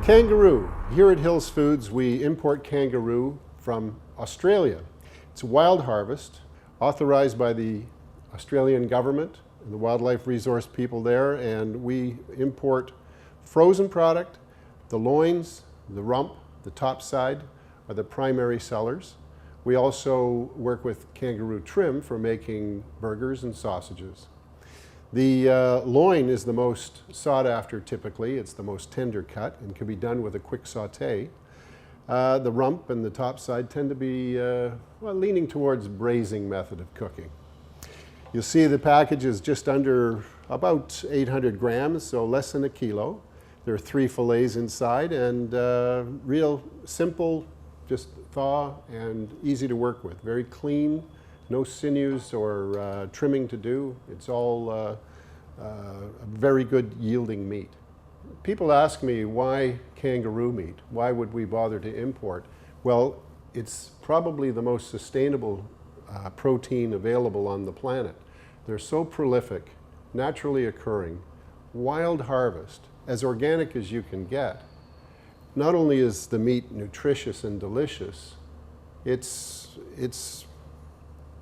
Kangaroo. Here at Hills Foods, we import kangaroo from Australia. It's a wild harvest, authorized by the Australian government and the wildlife resource people there, and we import frozen product. The loins, the rump, the top side are the primary sellers. We also work with kangaroo trim for making burgers and sausages. The loin is the most sought after typically. It's the most tender cut and can be done with a quick saute. The rump and the top side tend to be leaning towards braising method of cooking. You'll see the package is just under about 800 grams, so less than a kilo. There are 3 fillets inside and real simple, just thaw and easy to work with. Very clean, no sinews or trimming to do. It's all a very good yielding meat. People ask me, why kangaroo meat? Why would we bother to import? Well, it's probably the most sustainable protein available on the planet. They're so prolific, naturally occurring, wild harvest, as organic as you can get. Not only is the meat nutritious and delicious, it's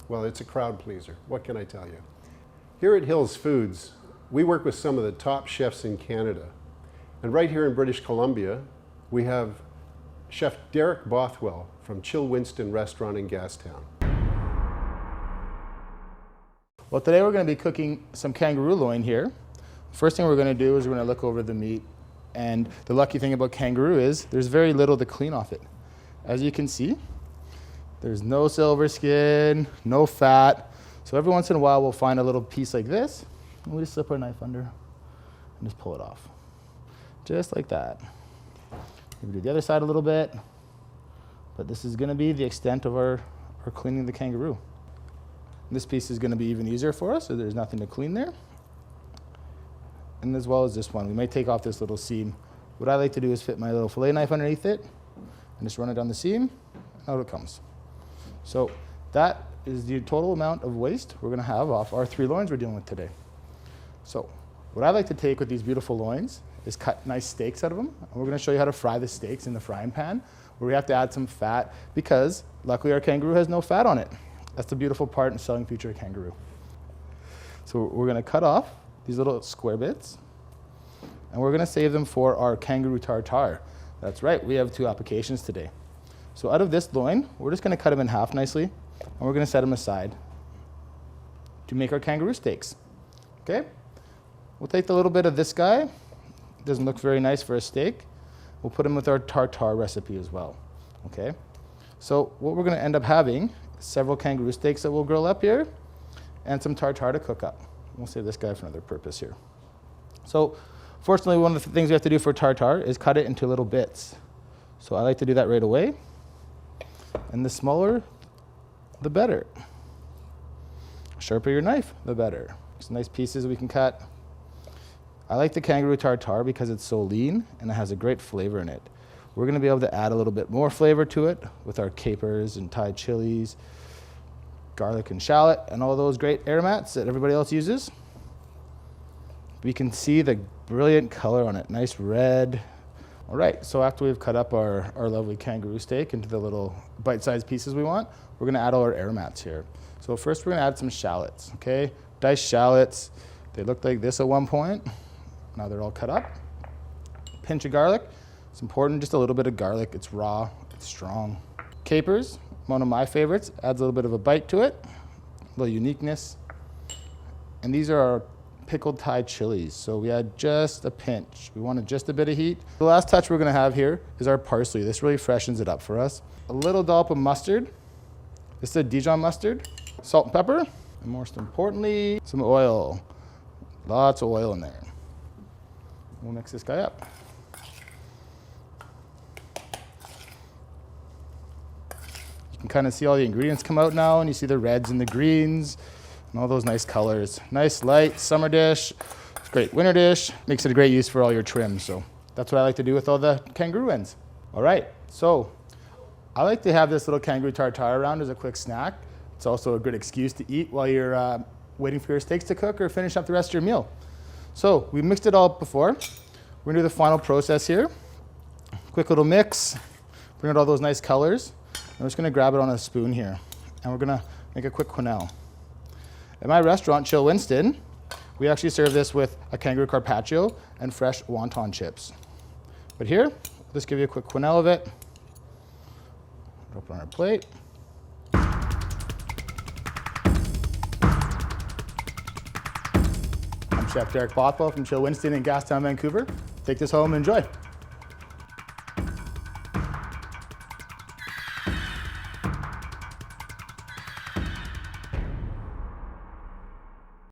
a crowd pleaser. What can I tell you? Here at Hills Foods, we work with some of the top chefs in Canada. And right here in British Columbia, we have Chef Derek Bothwell from Chill Winston Restaurant in Gastown. Well, today we're going to be cooking some kangaroo loin here. First thing we're going to do is we're going to look over the meat. And the lucky thing about kangaroo is there's very little to clean off it. As you can see, there's no silver skin, no fat. So every once in a while we'll find a little piece like this, and we just slip our knife under and just pull it off. Just like that. Maybe do the other side a little bit, but this is going to be the extent of our cleaning the kangaroo. This piece is going to be even easier for us, so there's nothing to clean there. And as well as this one, we might take off this little seam. What I like to do is fit my little fillet knife underneath it and just run it down the seam, and out it comes. So that is the total amount of waste we're going to have off our 3 loins we're dealing with today. So what I like to take with these beautiful loins is cut nice steaks out of them. And we're going to show you how to fry the steaks in the frying pan, where we have to add some fat because luckily our kangaroo has no fat on it. That's the beautiful part in selling future kangaroo. So we're going to cut off these little square bits, and we're going to save them for our kangaroo tartare. That's right, we have 2 applications today. So out of this loin, we're just going to cut them in half nicely, and we're going to set them aside to make our kangaroo steaks. Okay? We'll take a little bit of this guy. Doesn't look very nice for a steak. We'll put him with our tartare recipe as well. Okay? So what we're going to end up having is several kangaroo steaks that we'll grill up here, and some tartare to cook up. We'll save this guy for another purpose here. So fortunately, one of the things we have to do for tartare is cut it into little bits. So I like to do that right away. And the smaller, the better. The sharper your knife, the better. Some nice pieces we can cut. I like the kangaroo tartare because it's so lean and it has a great flavor in it. We're going to be able to add a little bit more flavor to it with our capers and Thai chilies, garlic and shallot, and all those great aromats that everybody else uses. We can see the brilliant color on it, nice red. All right, so after we've cut up our lovely kangaroo steak into the little bite-sized pieces we want, we're gonna add all our aromats here. So first we're gonna add some shallots, okay? Diced shallots. They looked like this at one point. Now they're all cut up. Pinch of garlic. It's important, just a little bit of garlic. It's raw, it's strong. Capers. One of my favorites, adds a little bit of a bite to it, a little uniqueness. And these are our pickled Thai chilies. So we add just a pinch. We wanted just a bit of heat. The last touch we're gonna have here is our parsley. This really freshens it up for us. A little dollop of mustard. This is a Dijon mustard. Salt and pepper. And most importantly, some oil. Lots of oil in there. We'll mix this guy up. You can kind of see all the ingredients come out now, and you see the reds and the greens and all those nice colors. Nice light summer dish. It's a great winter dish. Makes it a great use for all your trims. So that's what I like to do with all the kangaroo ends. All right, so I like to have this little kangaroo tartare around as a quick snack. It's also a good excuse to eat while you're waiting for your steaks to cook or finish up the rest of your meal. So we mixed it all up before. We're gonna do the final process here. Quick little mix, bring out all those nice colors. I'm just gonna grab it on a spoon here, and we're gonna make a quick quenelle. At my restaurant, Chill Winston, we actually serve this with a kangaroo carpaccio and fresh wonton chips. But here, I'll just give you a quick quenelle of it. Drop it on our plate. I'm Chef Derek Bothwell from Chill Winston in Gastown, Vancouver. Take this home and enjoy.